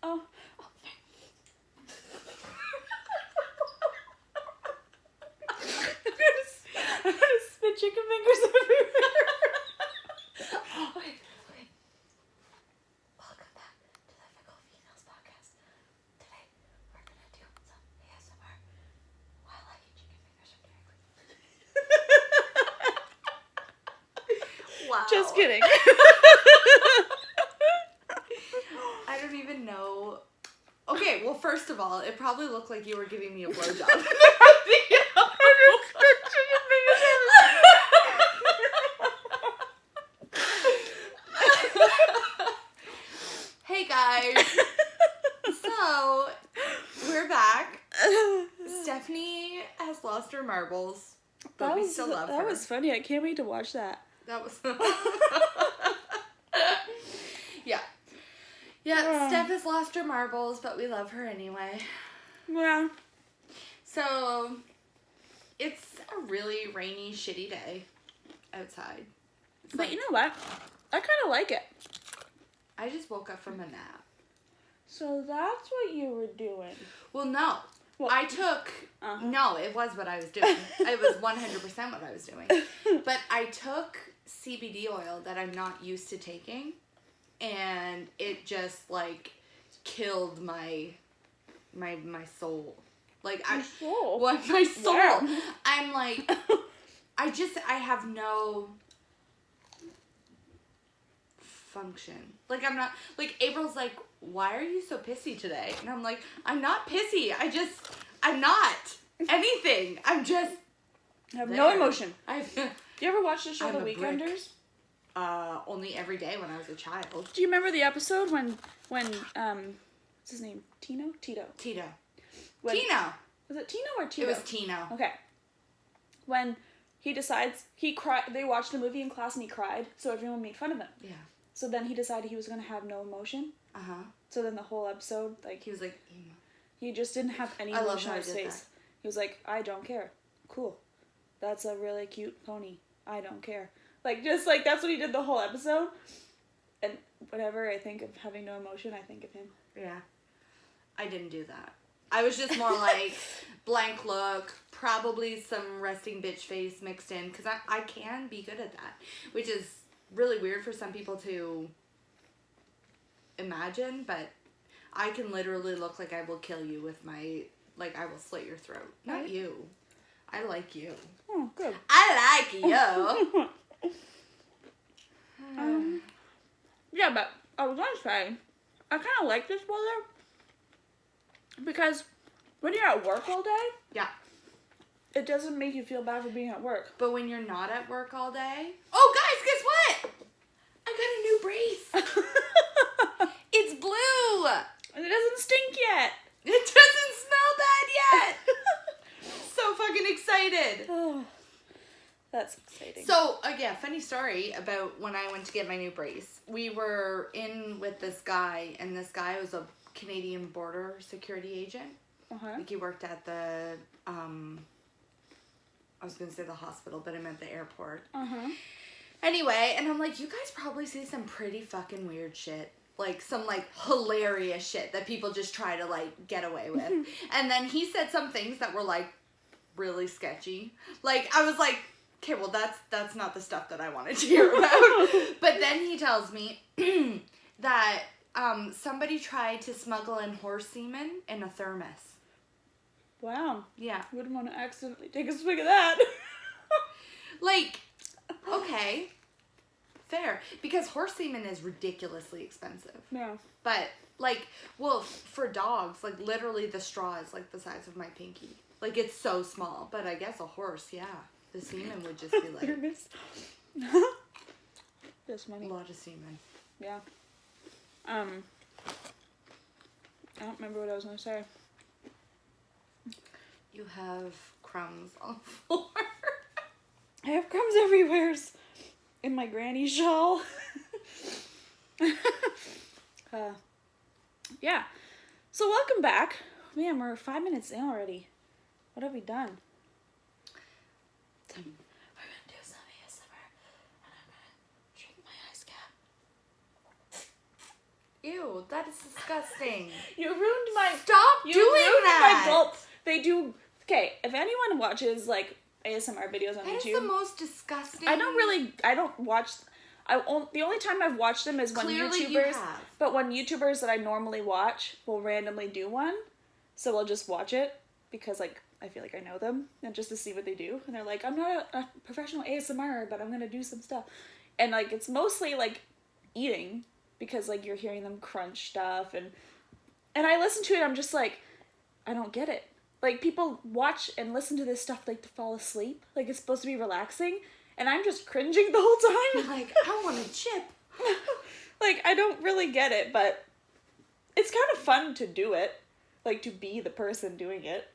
Oh. I'm gonna spit chicken fingers everywhere. Okay. Welcome back to the Fickle Females podcast. Today, we're gonna do some ASMR while I eat chicken fingers from Dairy Queen. Wow. Just kidding. I don't even know. Okay, well, first of all, it probably looked like you were giving me a blowjob. Hey guys. So, we're back. Stephanie has lost her marbles, but we still love her. That was funny. I can't wait to watch that. That was... Yeah, Steph has lost her marbles, but we love her anyway. Yeah. So, it's a really rainy, shitty day outside. But you know what? I kind of like it. I just woke up from a nap. So that's what you were doing. Well, no. Well, I took... No, it was what I was doing. It was 100% what I was doing. But I took CBD oil that I'm not used to taking. And it just, like, killed my soul. Like, Your soul? What? My soul. Wow. I'm like, I have no function. Like, I'm not, like, April's like, why are you so pissy today? And I'm like, I'm not pissy. I'm not anything. I'm just I have there. no emotion. Do you ever watch the show I'm The a brick. Weekenders? Only every day when I was a child. Do you remember the episode when what's his name? Tito? When, Tino. Was it Tino or Tito? It was Tino. Okay. When he decides, they watched a movie in class and he cried, so everyone made fun of him. Yeah. So then he decided he was going to have no emotion. Uh-huh. So then the whole episode, like... He was like... He just didn't have any emotion on his face. He was like, I don't care. Cool. That's a really cute pony. I don't care. Like, just like, that's what he did the whole episode. And whenever I think of having no emotion, I think of him. Yeah. I didn't do that. I was just more like, blank look, probably some resting bitch face mixed in, because I can be good at that. Which is really weird for some people to imagine, but I can literally look like I will kill you with my, like, I will slit your throat. Not Right. you. I like you. Oh, good. I like you. Yeah, but I was going to say, I kind of like this weather because when you're at work all day, Yeah. it doesn't make you feel bad for being at work. But when you're not at work all day... Oh, guys, guess what? I got a new brace. It's blue. And it doesn't stink yet. It doesn't smell bad yet. So fucking excited. Oh, that's exciting. So, yeah, funny story about when I went to get my new brace. We were in with this guy, and this guy was a Canadian border security agent. Uh-huh. Like, he worked at the, I was going to say the hospital, but I meant the airport. Uh-huh. Anyway, and I'm like, you guys probably see some pretty fucking weird shit. Like, some, like, hilarious shit that people just try to, like, get away with. And then he said some things that were, like, really sketchy. Like, I was like, okay, well, that's not the stuff that I wanted to hear about. But then he tells me that somebody tried to smuggle in horse semen in a thermos. Wow. Yeah. Wouldn't want to accidentally take a swig of that. Like, okay. Fair. Because horse semen is ridiculously expensive. Yeah. But, like, well, for dogs, like, literally the straw is, like, the size of my pinky. Like, it's so small. But I guess a horse, yeah. The semen would just be, like, Thermos. That's a money. lot of semen. Yeah. I don't remember what I was going to say. You have crumbs on the floor. I have crumbs everywhere. In my granny shawl. Yeah. So welcome back. Man, we're 5 minutes in already. What have we done? We're gonna do some ASMR, and I'm gonna drink my ice cap. Ew, that is disgusting. You ruined my... Stop doing that! My gulp. They do... Okay, if anyone watches, like, ASMR videos on YouTube... That is the most disgusting... I don't watch... the only time I've watched them is when Clearly YouTubers... you have. But when YouTubers that I normally watch will randomly do one, so I'll just watch it, because, like, I feel like I know them, and just to see what they do. And they're like, I'm not a professional ASMR, but I'm gonna do some stuff. And, like, it's mostly, like, eating, because, like, you're hearing them crunch stuff, and I listen to it, I'm just like, I don't get it. Like, people watch and listen to this stuff, like, to fall asleep. Like, it's supposed to be relaxing, and I'm just cringing the whole time. You're like, I want a chip. Like, I don't really get it, but it's kind of fun to do it. Like, to be the person doing it.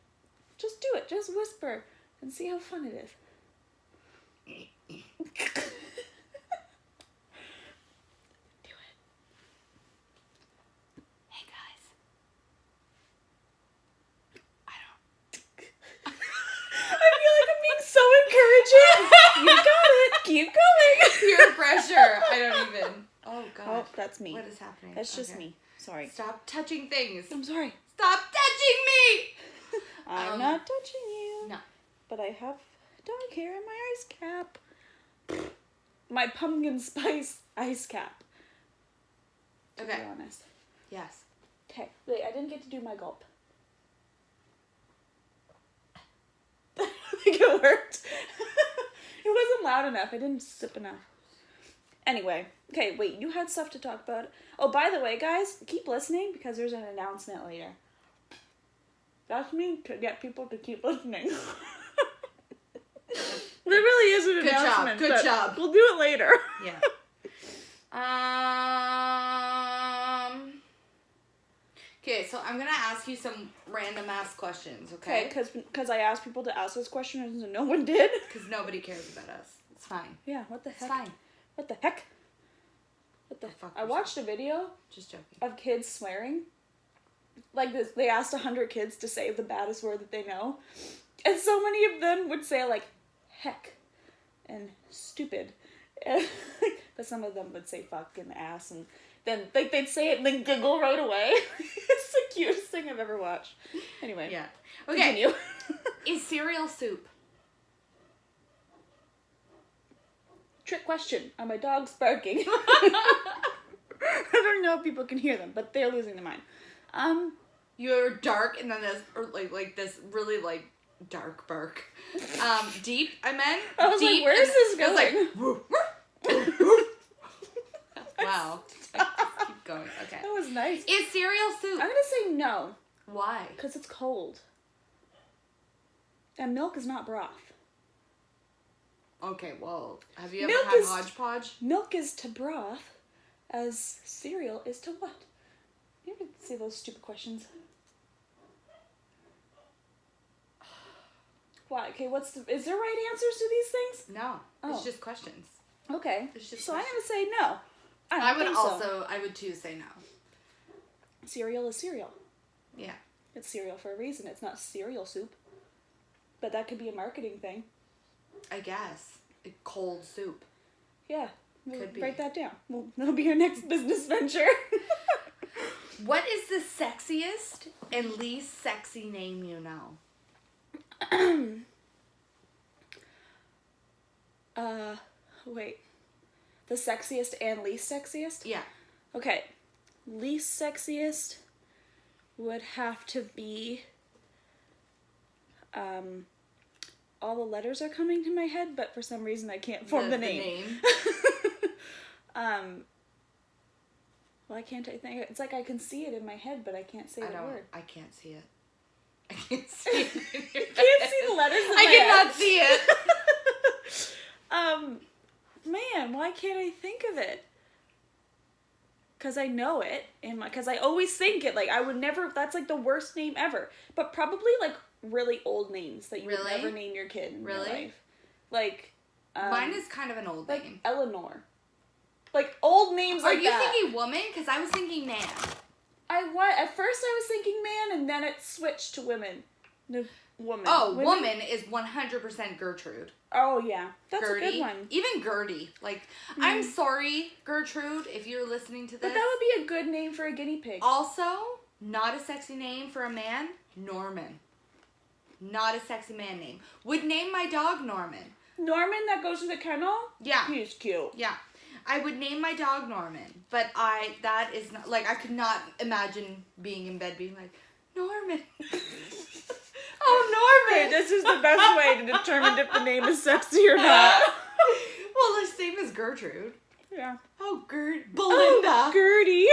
Just do it. Just whisper and see how fun it is. Do it. Hey, guys. I feel like I'm being so encouraging. You got it. Keep going. Peer pressure. I don't even. Oh, God. Oh, that's me. What is happening? That's just me. Sorry. Stop touching things. I'm sorry. Stop touching me! I'm not touching you. No. But I have dog hair in my ice cap. My pumpkin spice ice cap. To be honest. Yes. Okay. Wait, I didn't get to do my gulp. I think it worked. It wasn't loud enough. I didn't sip enough. Anyway. Okay, wait. You had stuff to talk about. Oh, by the way, guys, keep listening because there's an announcement later. That's me to get people to keep listening. There really is an announcement. Good job. We'll do it later. Yeah. Okay, so I'm gonna ask you some random ass questions, okay? Okay, because I asked people to ask those questions and no one did. Because nobody cares about us. It's fine. Yeah, what the heck? It's fine. What the heck? What the fuck? I watched a video. Just joking. Of kids swearing. Like this, they asked 100 kids to say the baddest word that they know. And so many of them would say, like, heck and stupid. But some of them would say fuck and ass, and then like they'd say it and then giggle right away. It's the cutest thing I've ever watched. Anyway. Yeah. Okay. Continue. Is cereal soup? Trick question. Are my dogs barking? I don't know if people can hear them, but they're losing their mind. You're dark, and then this, or like this really like dark bark. Deep. I meant. I was deep, like, where is this going? Like, wow. Keep going. Okay. That was nice. Is cereal soup? I'm gonna say no. Why? Because it's cold. And milk is not broth. Okay, well, have you ever had hodgepodge? Milk is to broth, as cereal is to what? You ever see those stupid questions? Why? Okay, is there right answers to these things? No, it's just questions. Okay, It's just so questions. I'm gonna say no. I would too say no. Cereal is cereal. Yeah. It's cereal for a reason. It's not cereal soup. But that could be a marketing thing. I guess. Cold soup. Yeah. Could be. Write that down. Well, that'll be your next business venture. What is the sexiest and least sexy name you know? Wait. The sexiest and least sexiest? Yeah. Okay. Least sexiest would have to be, all the letters are coming to my head, but for some reason I can't form the name. Why can't I think? It's like I can see it in my head, but I can't say the word. I can't see it. I can't see it. You can't see the letters in my head? I cannot see it. Man, why can't I think of it? Because I know it, because I always think it. Like, I would never, that's like the worst name ever. But probably like really old names that you would never name your kid in your life. Like, mine is kind of an old name. Like Eleanor. Like old names like that. Are you thinking woman? Because I was thinking man. At first I was thinking man, and then it switched to women. The woman. Oh, woman is 100% Gertrude. Oh, yeah. That's Gertie. a good one. Even Gertie. Like, I'm sorry, Gertrude, if you're listening to this. But that would be a good name for a guinea pig. Also, not a sexy name for a man, Norman. Not a sexy man name. Would name my dog Norman. Norman that goes to the kennel? Yeah. He's cute. Yeah. I would name my dog Norman, but that is not, like, I could not imagine being in bed being like, Norman. Oh, Norman. Okay, this is the best way to determine if the name is sexy or not. Well, the same as Gertrude. Yeah. Oh, Belinda. Oh, Gertie.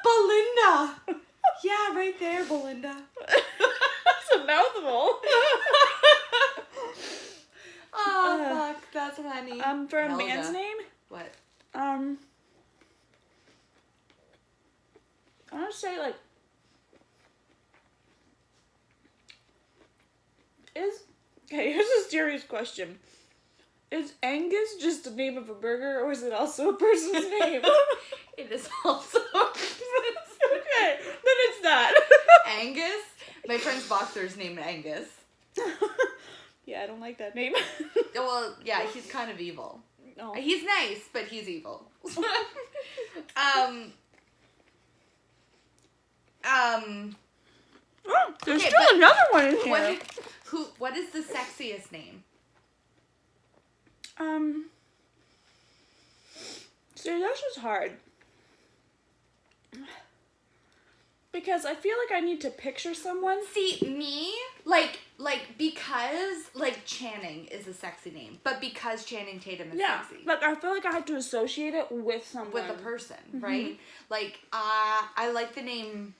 Belinda. Yeah, right there, Belinda. That's a mouthful. Oh, fuck. That's funny. For a man's name? What? I want to say, like, okay, here's a serious question. Is Angus just the name of a burger, or is it also a person's name? It is also a person's Okay, then it's that. Angus? My friend's boxer is named Angus. Yeah, I don't like that name. Well, yeah, he's kind of evil. No. He's nice, but he's evil. Oh, there's okay, still another one in here. What is the sexiest name? See, this is hard. Because I feel like I need to picture someone. See, me, because, Channing is a sexy name, but because Channing Tatum is sexy. Like, I feel like I have to associate it with someone. With a person, right? Like, I like the name,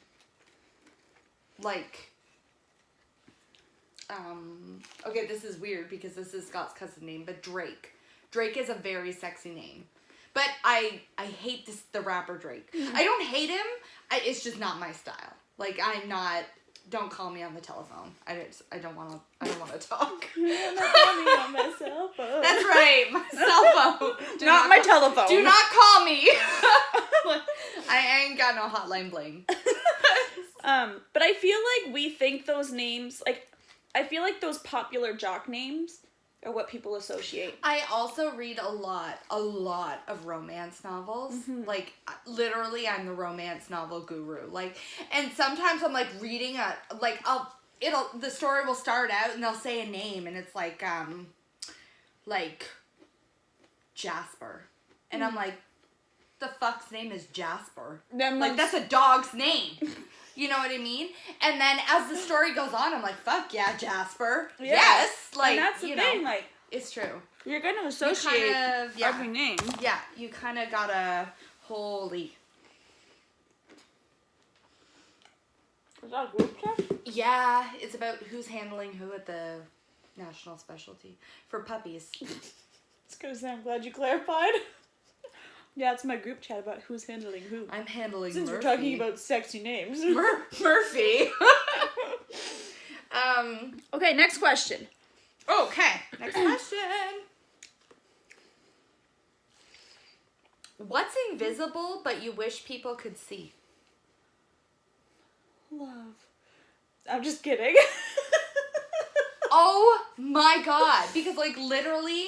okay, this is weird because this is Scott's cousin name, but Drake. Drake is a very sexy name. But I hate the rapper Drake. I don't hate him. It's just not my style. Like, I'm not. Don't call me on the telephone. I don't want to talk. You're not calling me on my cell phone. That's right, my cell phone. Not my telephone. Do not call me. I ain't got no hotline bling. But I feel like we think those names, like, I feel like those popular jock names are what people associate. I also read a lot of romance novels. Like, literally, I'm the romance novel guru. Like, and sometimes I'm, like, reading the story will start out and they'll say a name and it's like Jasper. And I'm like, the fuck's name is Jasper? Then like, that's a dog's name. You know what I mean? And then as the story goes on, I'm like, fuck yeah, Jasper. Yeah. Yes. Like, and that's the thing, like, it's true. You're going to associate every name. Yeah, you kind of gotta, holy. Is that a group chat? Yeah, it's about who's handling who at the national specialty for puppies. It's gonna say I'm glad you clarified. Yeah, it's my group chat about who's handling who. I'm handling Since Murphy. we're talking about sexy names. Murphy. Okay, next question. Okay, next question. What's invisible but you wish people could see? Love. I'm just kidding. Oh my god. Because, like, literally,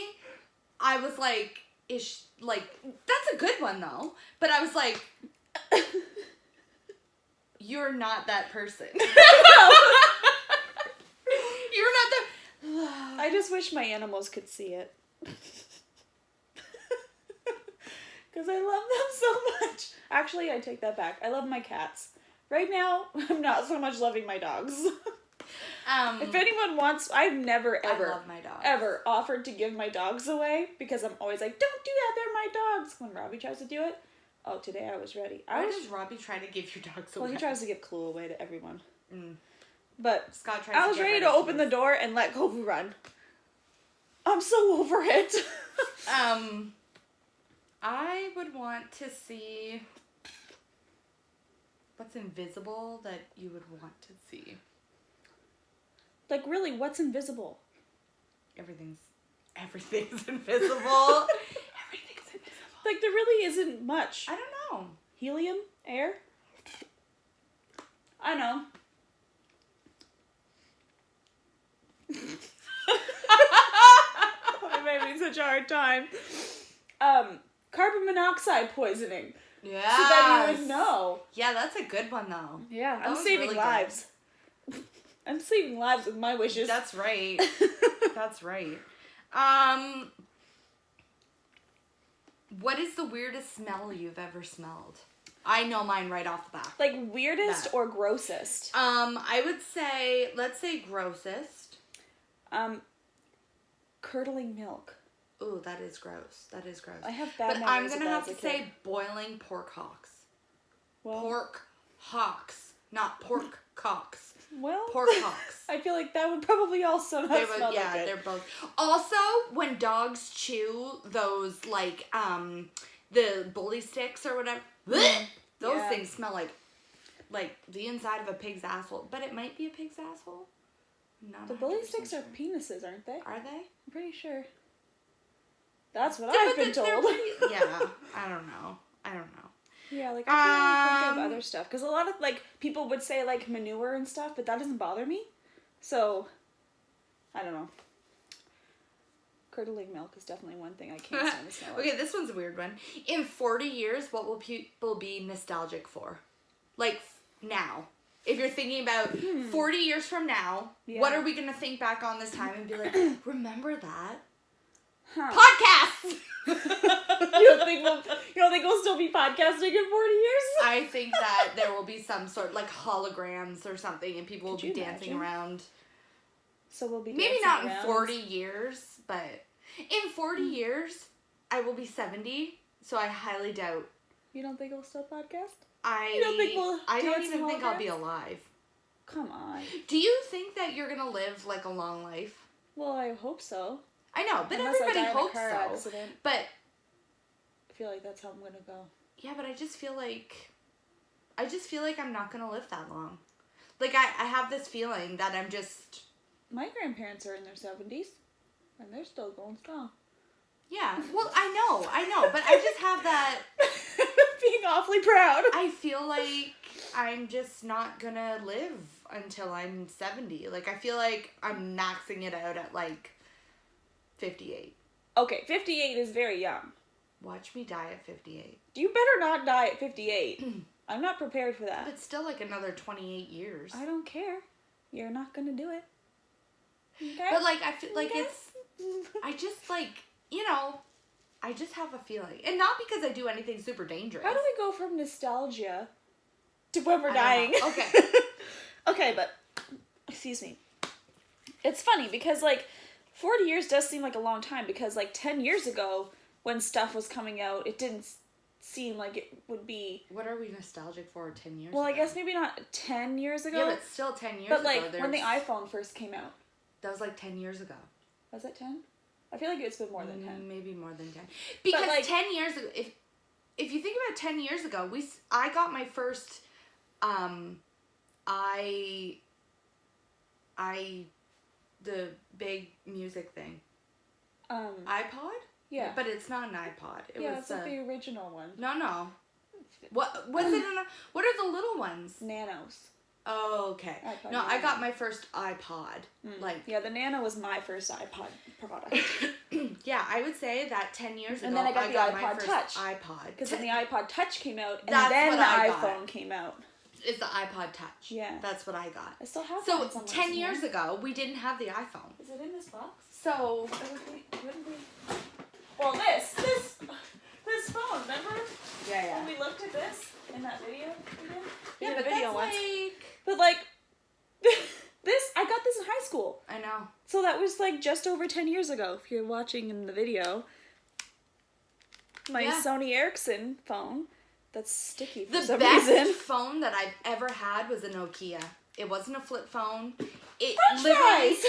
I was like, that's a good one, though. But I was like, you're not that person. You're not that... I just wish my animals could see it. Because I love them so much. Actually, I take that back. I love my cats. Right now, I'm not so much loving my dogs. If anyone wants, I've never, ever, I love my dogs. Ever offered to give my dogs away because I'm always like, don't do that, they're my dogs. When Robbie tries to do it, oh, today I was ready. Why does Robbie try to give your dogs away? Well, he tries to give Clue away to everyone. Mm. But Scott tries I was ready to open the door and let Kobe run. I'm so over it. I would want to see what's invisible that you would want to see. Like, really, what's invisible? Everything's invisible. Everything's invisible. Like, there really isn't much. I don't know. Helium? Air? I know. such a hard time. Carbon monoxide poisoning. Yeah. So that you would know. Yeah, that's a good one though. Yeah, I'm saving really lives. I'm saving lives with my wishes. That's right. That's right. What is the weirdest smell you've ever smelled? I know mine right off the bat. Like weirdest or grossest? I would say, let's say grossest. Curdling milk. Ooh, that is gross. That is gross. I have bad memories. But I'm gonna have to say boiling pork hocks. Well, pork hocks, not pork cocks. Well, pork hocks. I feel like that would probably also not smell yeah, like it. They're both. Also, when dogs chew those the bully sticks or whatever, those things smell like the inside of a pig's asshole. But it might be a pig's asshole. Not the bully sticks are penises, aren't they? Are they? I'm pretty sure. That's what I've been told. Yeah, I don't know. Yeah, like, I can't think of other stuff. Because a lot of, like, people would say, like, manure and stuff, but that doesn't bother me. So, I don't know. Curdling milk is definitely one thing I can't stand the smell of. Okay, this one's a weird one. In 40 years, what will people be nostalgic for? Like, now. If you're thinking about 40 years from now, what are we going to think back on this time and be like, remember that? Podcasts! You don't think we'll still be podcasting in 40 years? I think that there will be some sort like holograms or something, and people will be dancing around. So we'll be maybe not in 40 years, but in 40 years, I will be 70. So I highly doubt. You don't think we'll still podcast? I don't even think I'll be alive. Come on. Do you think that you're gonna live like a long life? Well, I hope so. I know, but unless everybody hopes so. Accident. But I feel like that's how I'm gonna go. Yeah, but I just feel like I'm not gonna live that long. Like I have this feeling that I'm just. My grandparents are in their 70s, and they're still going strong. Yeah, well, I know, but I just have that. Being awfully proud. I feel like I'm just not gonna live until I'm 70. Like I feel like I'm maxing it out at like 58. Okay, 58 is very young. Watch me die at 58. You better not die at 58. I'm not prepared for that. But it's still like another 28 years. I don't care. You're not gonna do it. Okay? But like, I feel like it's... I just like, I just have a feeling. And not because I do anything super dangerous. How do we go from nostalgia to when we're dying? Okay. Okay, but... Excuse me. It's funny because, like, 40 years does seem like a long time because, like, 10 years ago, when stuff was coming out, it didn't seem like it would be... What are we nostalgic for 10 years ago? I guess maybe not 10 years ago. Yeah, but still 10 years ago. But, like, when the iPhone first came out. That was, like, 10 years ago. Was it 10? I feel like it's been more than 10. Maybe more than 10. Because, like, 10 years ago... If you think about 10 years ago, I got my first... the big music thing. iPod? Yeah. But it's not an iPod. It's like the original one. No. What was it? What are the little ones? Nanos. Oh, okay. iPod Nano. I got my first iPod. The Nano was my first iPod product. Yeah, I would say that 10 years ago. And then I got the iPod Touch. Because when the iPod Touch came out, and then the iPhone came out. It's the iPod Touch. Yeah. That's what I got. I still have So 10 years ago, we didn't have the iPhone. Is it in this box? So wouldn't we? Well, this phone, remember? Yeah. When we looked at this in that video we did? Yeah, but video once. But like, I got this in high school. I know. So that was like just over 10 years ago. If you're watching in the video, my Sony Ericsson phone. That's sticky for some reason. The best phone that I've ever had was a Nokia. It wasn't a flip phone. It French literally... fries!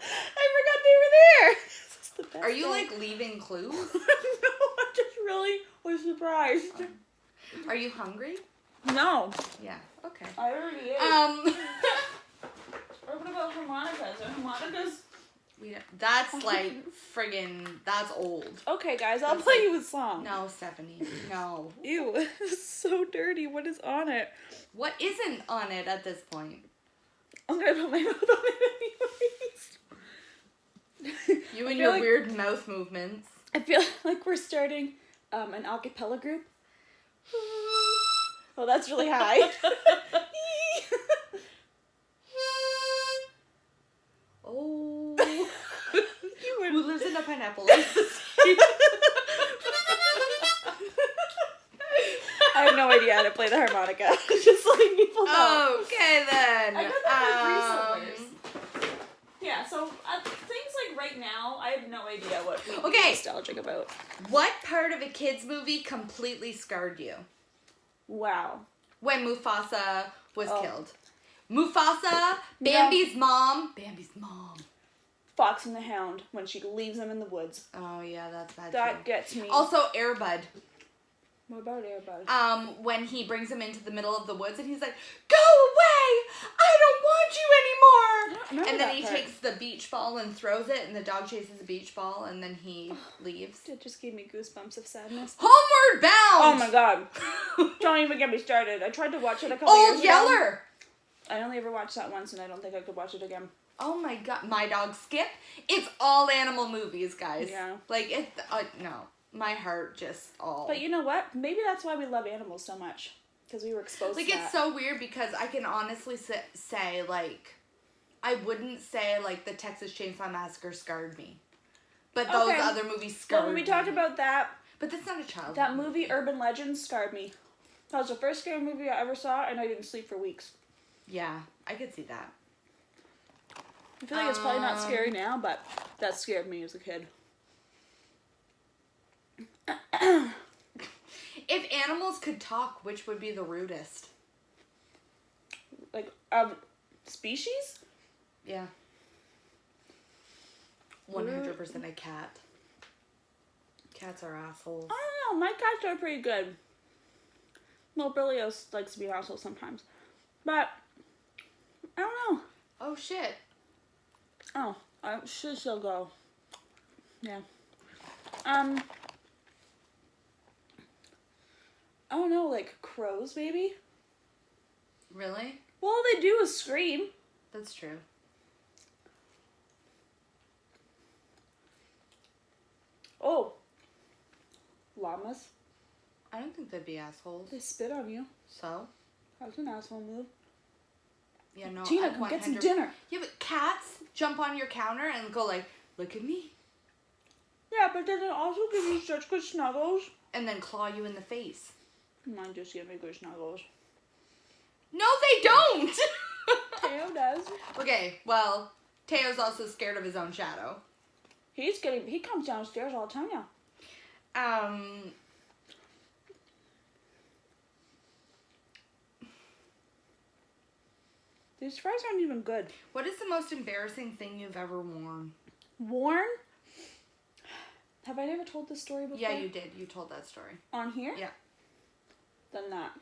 I forgot they were there. This is the best Are you thing. like leaving clues? No, I just really was surprised. Are you hungry? No. Yeah. Okay. I already ate. Or what about harmonicas? Are harmonicas... That's like friggin', that's old. Okay, guys, I'll play you a song. No, Stephanie, no. Ew, it's so dirty. What is on it? What isn't on it at this point? I'm gonna put my mouth on it anyways. You and your weird mouth movements. I feel like we're starting an a cappella group. Oh, that's really high. Oh. Who lives in a pineapple? I have no idea how to play the harmonica. Just letting people know. Okay, then. I got that for free somewhere. Yeah, so things like right now, I have no idea what we'd be nostalgic about. What part of a kid's movie completely scarred you? Wow. When Mufasa was killed. Mufasa, Bambi's mom. Bambi's mom. Fox and the Hound, when she leaves them in the woods. Oh, yeah, that's bad That gets me. Also, Air Bud. What about Air Bud? When he brings him into the middle of the woods and he's like, "Go away! I don't want you anymore!" And then he takes the beach ball and throws it, and the dog chases the beach ball, and then he leaves. It just gave me goosebumps of sadness. Homeward Bound! Oh my god. Don't even get me started. I tried to watch it a couple years ago. Old Yeller! I only ever watched that once, and I don't think I could watch it again. Oh my god. My Dog Skip. It's all animal movies, guys. Yeah. Like, no. My heart just all... But you know what? Maybe that's why we love animals so much. Because we were exposed to that. Like, it's so weird because I can honestly say, like... I wouldn't say, like, the Texas Chainsaw Massacre scarred me. But those other movies scarred me. Well, when we talked about that... But that's not a childhood That movie, Urban Legends, scarred me. That was the first scary movie I ever saw, and I didn't sleep for weeks. Yeah, I could see that. I feel like it's probably not scary now, but that scared me as a kid. If animals could talk, which would be the rudest? Like, species? Yeah. 100% a cat. Cats are assholes. I don't know. My cats are pretty good. Well, Billy likes to be an asshole sometimes. But, I don't know. Oh, shit. Oh, I should still go. Yeah. I don't know, like crows, maybe? Really? Well, all they do is scream. That's true. Oh. Llamas. I don't think they'd be assholes. They spit on you. So? That's an asshole move. Yeah, no. Tina, come get some dinner. Yeah, but cats jump on your counter and go like, "Look at me." Yeah, but then it also gives you such good snuggles. And then claw you in the face. Mine just give me good snuggles. No, they don't! Teo does. Okay, well, Teo's also scared of his own shadow. He comes downstairs all the time now. These fries aren't even good. What is the most embarrassing thing you've ever worn? Worn? Have I never told this story before? Yeah, you did. You told that story. On here? Yeah. Then that.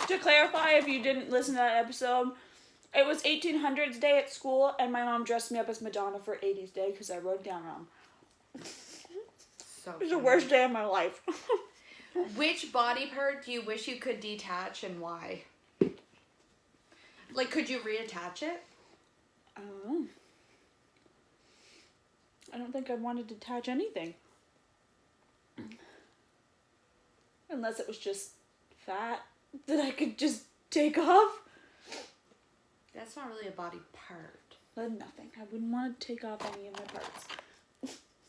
To clarify, if you didn't listen to that episode, it was 1800s day at school, and my mom dressed me up as Madonna for 80s day because I wrote it down wrong. So it was the worst day of my life. Which body part do you wish you could detach and why? Like, could you reattach it? I don't know. I don't think I'd want to detach anything. Unless it was just fat that I could just take off. That's not really a body part. Then nothing. I wouldn't want to take off any of my parts.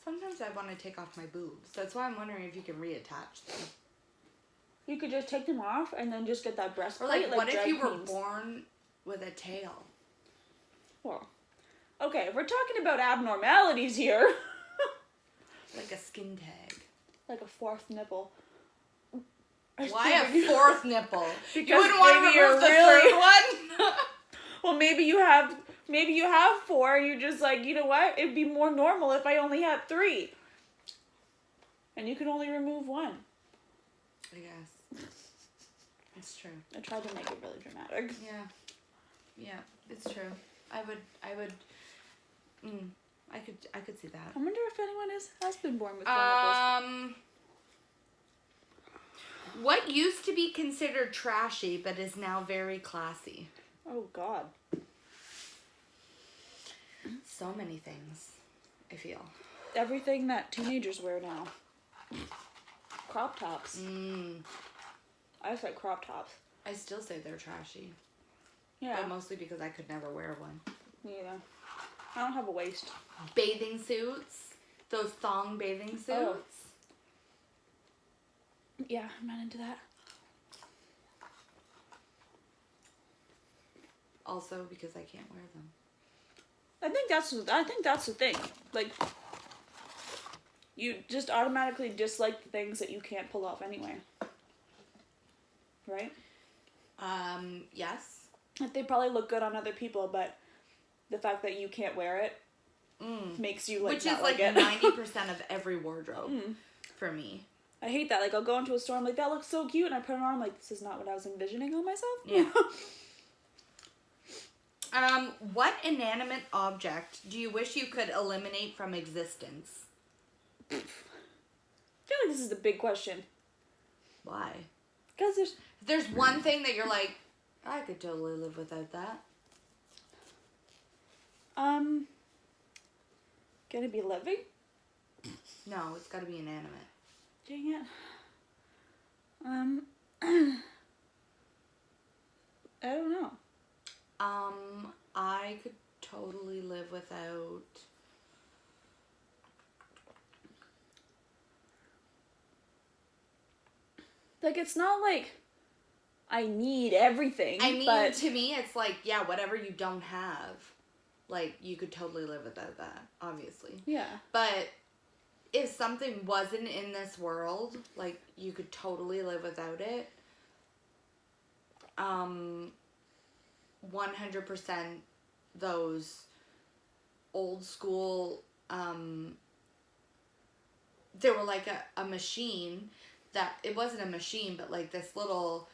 Sometimes I want to take off my boobs. That's why I'm wondering if you can reattach them. You could just take them off and then just get that breastplate. Or like what if you were queens. born with a tail? Well, okay, if we're talking about abnormalities here. Like a skin tag. Like a fourth nipple. Why a fourth nipple? Because you wouldn't want to remove the third one? Well, maybe you have 4 and you're just like, you know what? It'd be more normal if I only had 3. And you can only remove 1. I guess. It's true. I tried to make it really dramatic. Yeah, it's true. I could see that. I wonder if anyone has been born with 4 nipples. What used to be considered trashy but is now very classy? Oh, God. So many things, I feel. Everything that teenagers wear now. Crop tops. I just like crop tops. I still say they're trashy. Yeah. But mostly because I could never wear one. Me either. I don't have a waist. Bathing suits. Those thong bathing suits. Oh. Yeah, I'm not into that. Also because I can't wear them. I think that's the thing. Like, you just automatically dislike the things that you can't pull off anyway. Right? Yes. Like, they probably look good on other people, but the fact that you can't wear it makes you, like, which not is, like, 90% of every wardrobe for me. I hate that. Like, I'll go into a store, I'm like, that looks so cute, and I put it on, I'm like, this is not what I was envisioning on myself. Yeah. What inanimate object do you wish you could eliminate from existence? I feel like this is a big question. Why? Because there's one thing that you're like, I could totally live without that. Gonna be living? No, it's gotta be inanimate. Dang it. I don't know. I could totally live without... Like, it's not like I need everything. I mean, but to me, it's like, yeah, whatever you don't have, like, you could totally live without that, obviously. Yeah. But if something wasn't in this world, like, you could totally live without it, 100% those old school, there were, like, a machine that, it wasn't a machine, but, like, this little,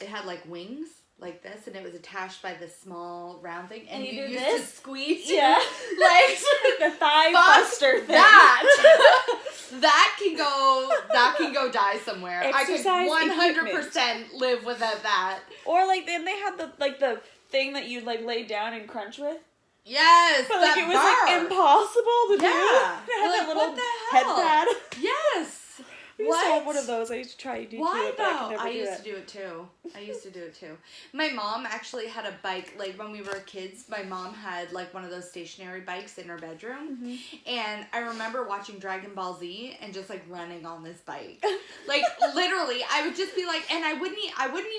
it had, like, wings, like this, and it was attached by this small round thing, and you used to squeeze, yeah, like, the thigh buster thing. That can go die somewhere. Exercise I could 100% live without that. Or, like, then they had the thing that you, like, lay down and crunch with. Yes, but, like, it was, like, impossible to do. It had like, that little head pad. Yes. I used to have one of those. I used to try to do it, but I could never do it. I used to do it too. My mom actually had a bike, like, when we were kids, my mom had, like, one of those stationary bikes in her bedroom, and I remember watching Dragon Ball Z and just, like, running on this bike. Like, literally, I would just be like, and I wouldn't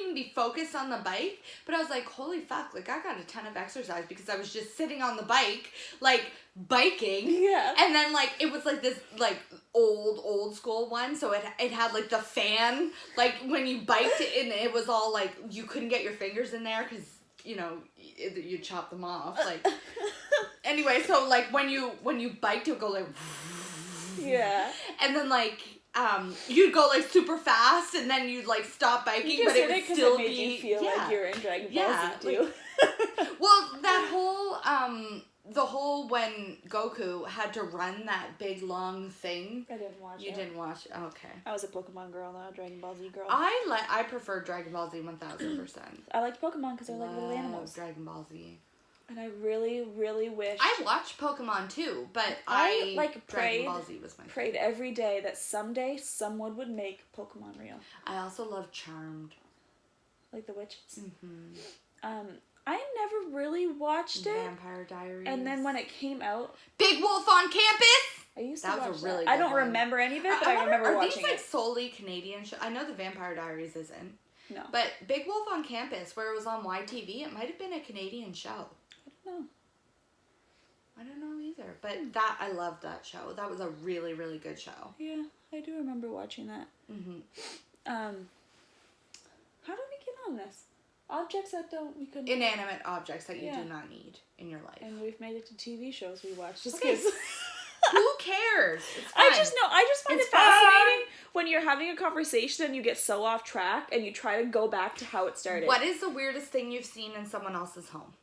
even be focused on the bike, but I was like, holy fuck, like, I got a ton of exercise because I was just sitting on the bike, like, biking. Yeah. And then, like, it was, like, this, like, old school one, so it had, like, the fan, like, when you biked it, and it was all, like, you couldn't get your fingers in there, because, you know, you chop them off, like, anyway, so, like, when you biked, it would go, like, yeah, and then, like, you'd go, like, super fast, and then you'd, like, stop biking, but it would still be... you feel like you're in Dragon Ball Z, too. Like, well, that whole, the whole when Goku had to run that big long thing. I didn't watch it. You didn't watch it? Okay. I was a Pokemon girl, not a Dragon Ball Z girl. I prefer Dragon Ball Z 1000%. I liked Pokemon because they're like little animals. Dragon Ball Z. And I really, really wish... I watched Pokemon too, but I Dragon Ball Z was my favorite. Prayed every day that someday someone would make Pokemon real. I also love Charmed. Like the witches? Mm-hmm. I never really watched it. Vampire Diaries. And then when it came out... Big Wolf on Campus! I used to watch was a that. Really I don't remember any of it, but I remember watching it. Are these, like, solely Canadian shows? I know the Vampire Diaries isn't. No. But Big Wolf on Campus, where it was on YTV, it might have been a Canadian show. I don't know either. But I loved that show. That was a really, really good show. Yeah, I do remember watching that. Mm-hmm. How did we get on this? Objects that we couldn't... Inanimate objects that you do not need in your life. And we've made it to TV shows we watch. Just okay. Who cares? I just find it fascinating when you're having a conversation and you get so off track and you try to go back to how it started. What is the weirdest thing you've seen in someone else's home?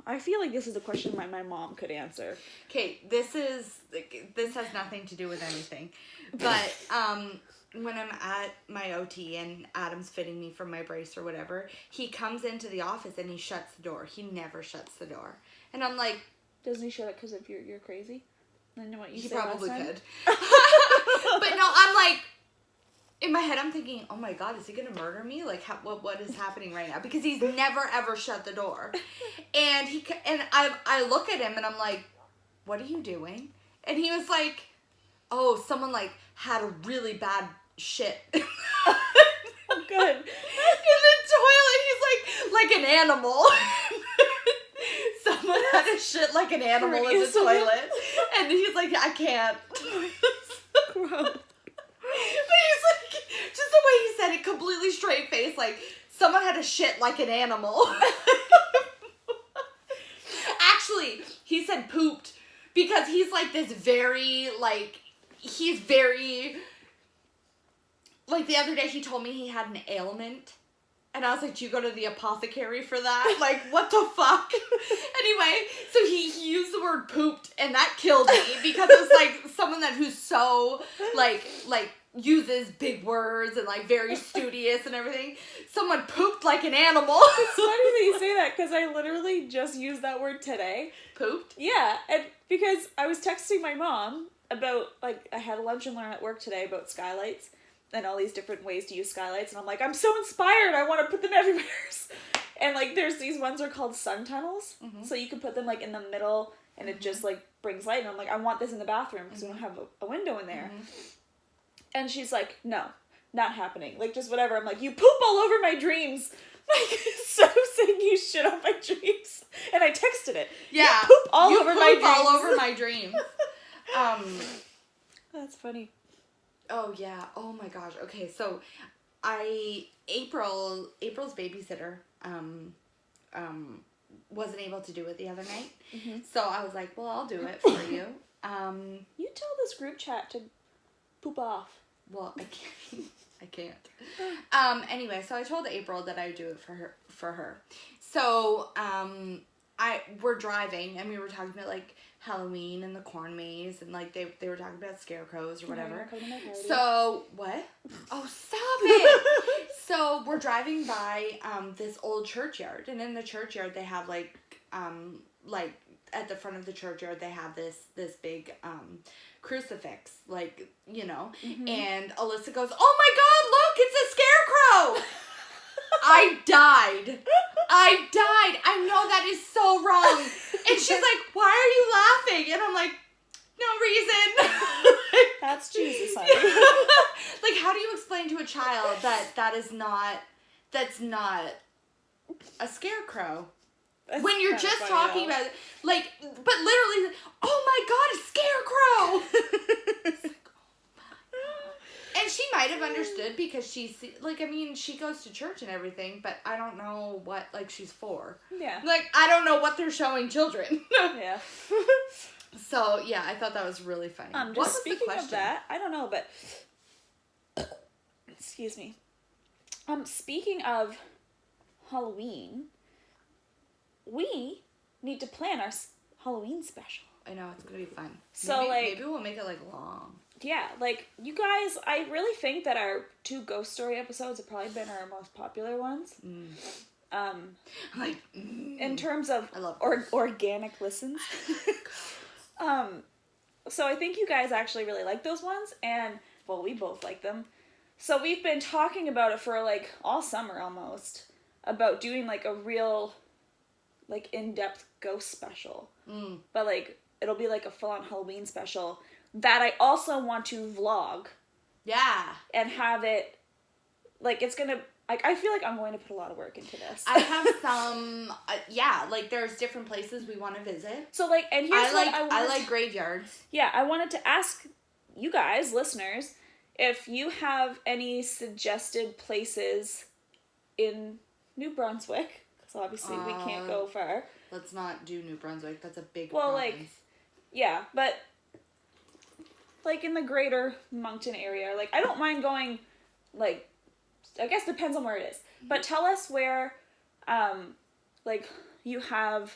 I feel like this is a question my mom could answer. Okay, this has nothing to do with anything. But when I'm at my OT and Adam's fitting me for my brace or whatever, he comes into the office and he shuts the door. He never shuts the door. And I'm like... Doesn't he shut it because you're crazy? I know what you He said probably last time. could. But no, I'm like... In my head, I'm thinking, oh my God, is he going to murder me? Like, what is happening right now? Because he's never, ever shut the door. And I look at him and I'm like, what are you doing? And he was like, oh, someone, like, had a really bad shit. Oh, good. In the toilet, he's like an animal. Someone had a shit like an animal in the toilet. And he's like, I can't. Gross. But he's like, just the way he said it, completely straight face, like, someone had a shit like an animal. Actually, he said pooped, because he's like this very, like, he's very, like, the other day he told me he had an ailment. And I was like, do you go to the apothecary for that? Like, what the fuck? Anyway, so he used the word pooped, and that killed me, because it was, like, someone who's so, like, uses big words and, like, very studious and everything. Someone pooped like an animal. It's funny that you say that, because I literally just used that word today. Pooped? Yeah, and because I was texting my mom about, like, I had a lunch and learn at work today about skylights. And all these different ways to use skylights. And I'm like, I'm so inspired. I want to put them everywhere. And, like, there's these ones are called sun tunnels. Mm-hmm. So you can put them, like, in the middle. And it just, like, brings light. And I'm like, I want this in the bathroom. Because we don't have a window in there. Mm-hmm. And she's like, no, not happening. Like, just whatever. I'm like, you poop all over my dreams. Like, instead of saying you shit on my dreams. And I texted it. Yeah. You poop all over my dreams. all over my dreams. That's funny. Oh, yeah. Oh, my gosh. Okay, so April's babysitter, wasn't able to do it the other night. Mm-hmm. So I was like, well, I'll do it for you. You tell this group chat to poop off. Well, I can't. Anyway, so I told April that I would do it for her. So, we're driving, and we were talking about, like, Halloween and the corn maze, and, like, they were talking about scarecrows or whatever. So, what? Oh, stop it! So, we're driving by, this old churchyard, and in the churchyard, they have, like, at the front of the churchyard, they have this big, crucifix, like, you know, mm-hmm. And Alyssa goes, oh my God, look, it's a scarecrow! I died. I know that is so wrong. And she's like, why are you laughing? And I'm like, no reason. That's Jesus, honey. Like, how do you explain to a child that's not a scarecrow? That's when you're just talking about, like, but literally, oh my God, a scarecrow! It's like, oh my God. And she might have understood because she's, like, I mean, she goes to church and everything, but I don't know what, like, she's for. Yeah. Like, I don't know what they're showing children. Yeah. So, yeah, I thought that was really funny. Just speaking of that, I don't know, but, excuse me. Speaking of Halloween, we need to plan our Halloween special. I know, it's gonna be fun. So, maybe we'll make it, like, long. Yeah, like, you guys, I really think that our 2 ghost story episodes have probably been our most popular ones. In terms of organic listens. So I think you guys actually really like those ones, and, well, we both like them. So we've been talking about it for, like, all summer almost, about doing, like, a real, like, in-depth ghost special. But, like, it'll be, like, a full-on Halloween special that I also want to vlog. Yeah. And have it, like, it's gonna, like, I feel like I'm going to put a lot of work into this. I have some, like, there's different places we want to visit. So, like, and here's I like graveyards. Yeah, I wanted to ask you guys, listeners, if you have any suggested places in New Brunswick, because obviously we can't go far. Let's not do New Brunswick. That's a big province. Like, yeah, but, like, in the greater Moncton area, like, I don't mind going, like, I guess depends on where it is. But tell us where, like, you have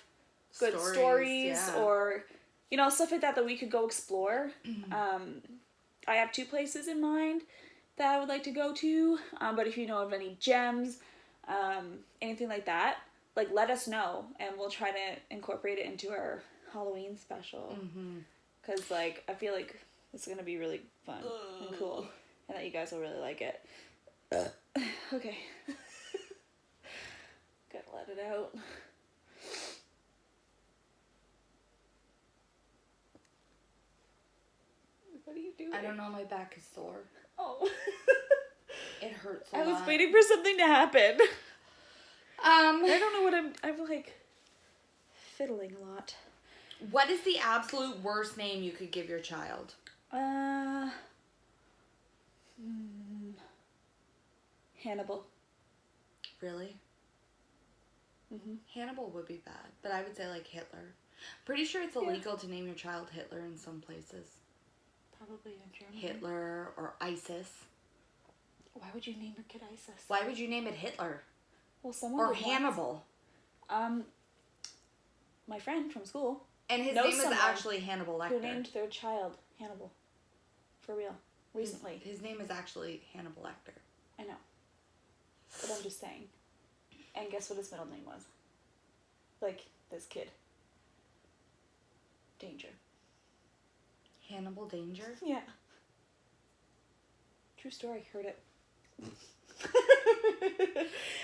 good stories yeah. Or, you know, stuff like that we could go explore. I have 2 places in mind. that I would like to go to. But if you know of any gems, anything like that, like let us know and we'll try to incorporate it into our Halloween special. Because like I feel like it's gonna be really fun and cool, and that you guys will really like it. Okay. Gotta let it out. What are you doing? I don't know, my back is sore. Oh. It hurts a lot. I was waiting for something to happen. I don't know what I'm like fiddling a lot. What is the absolute worst name you could give your child? Hannibal. Really? Hannibal would be bad, but I would say like Hitler. Pretty sure it's illegal to name your child Hitler in some places. Probably in Germany. Hitler or ISIS. Why would you name your kid ISIS? Why would you name it Hitler? Well, someone or Hannibal. My friend from school. And his name is actually Hannibal Lecter. Who named their child Hannibal. For real. Recently. His name is actually Hannibal Lecter. I know. But I'm just saying. And guess what his middle name was? Like, this kid. Danger. Hannibal Danger? Yeah. True story. Heard it.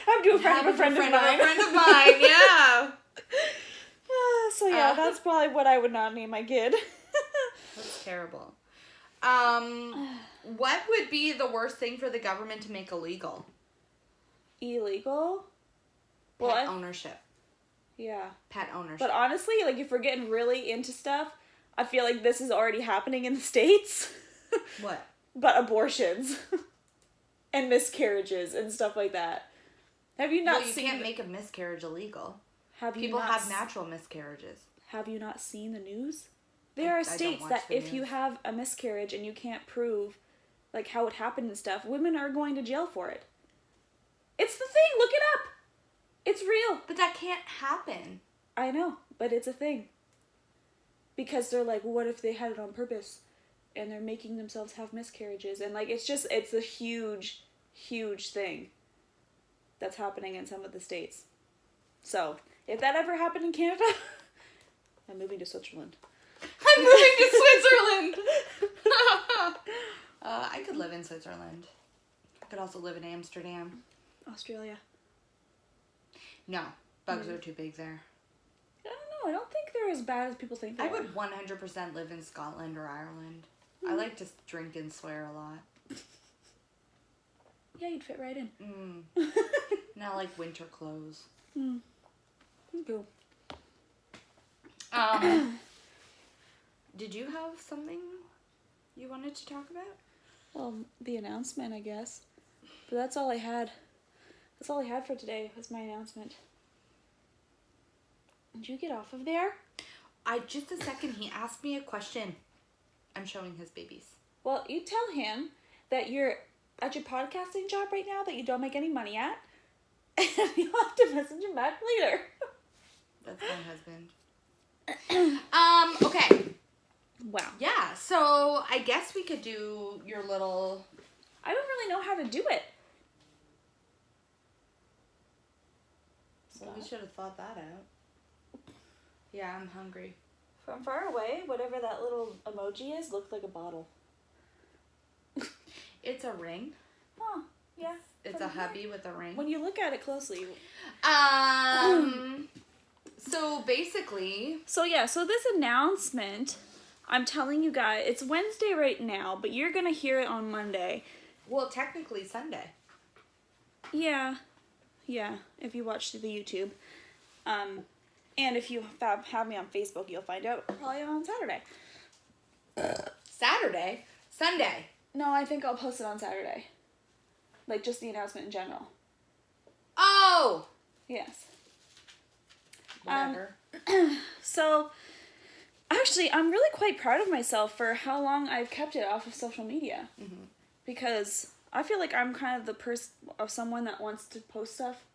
I'm doing a friend of a friend of mine. A friend of mine, yeah. So yeah, that's probably what I would not name my kid. That's terrible. What would be the worst thing for the government to make illegal? Illegal? Pet ownership. Yeah. Pet ownership. But honestly, like if we're getting really into stuff, I feel like this is already happening in the States. What? But abortions. And miscarriages and stuff like that. Have you not seen... Well, you can't make a miscarriage illegal. People have natural miscarriages. Have you not seen the news? There are states that if you have a miscarriage and you can't prove like how it happened and stuff, women are going to jail for it. It's the thing. Look it up. It's real. But that can't happen. I know, but it's a thing. Because they're like, what if they had it on purpose? And they're making themselves have miscarriages. And like, it's a huge, huge thing that's happening in some of the states. So, if that ever happened in Canada, I'm moving to Switzerland. I'm moving to Switzerland! I could live in Switzerland. I could also live in Amsterdam. Australia. No, bugs are too big there. I don't know. I don't think they're as bad as people think they are. I would 100% live in Scotland or Ireland. I like to drink and swear a lot. Yeah, you'd fit right in. Not like winter clothes. Cool. Did you have something you wanted to talk about? Well, the announcement, I guess. But that's all I had. That's all I had for today was my announcement. Did you get off of there? Just a second. He asked me a question. I'm showing his babies. Well, you tell him that you're at your podcasting job right now that you don't make any money at. And you'll have to message him back later. That's my husband. Okay. Wow. Yeah, so I guess we could do your little... I don't really know how to do it. Well, we should have thought that out. Yeah, I'm hungry. From far away, whatever that little emoji is looked like a bottle. It's a ring. Oh, yeah. It's a hubby with a ring. When you look at it closely. So basically... So this announcement, I'm telling you guys, it's Wednesday right now, but you're going to hear it on Monday. Well, technically Sunday. Yeah, if you watch the YouTube. And if you have me on Facebook, you'll find out probably on Saturday. Saturday? Sunday? No, I think I'll post it on Saturday. Like, just the announcement in general. Oh! Yes. Whatever. So, actually, I'm really quite proud of myself for how long I've kept it off of social media. Mm-hmm. Because I feel like I'm kind of the person of someone that wants to post stuff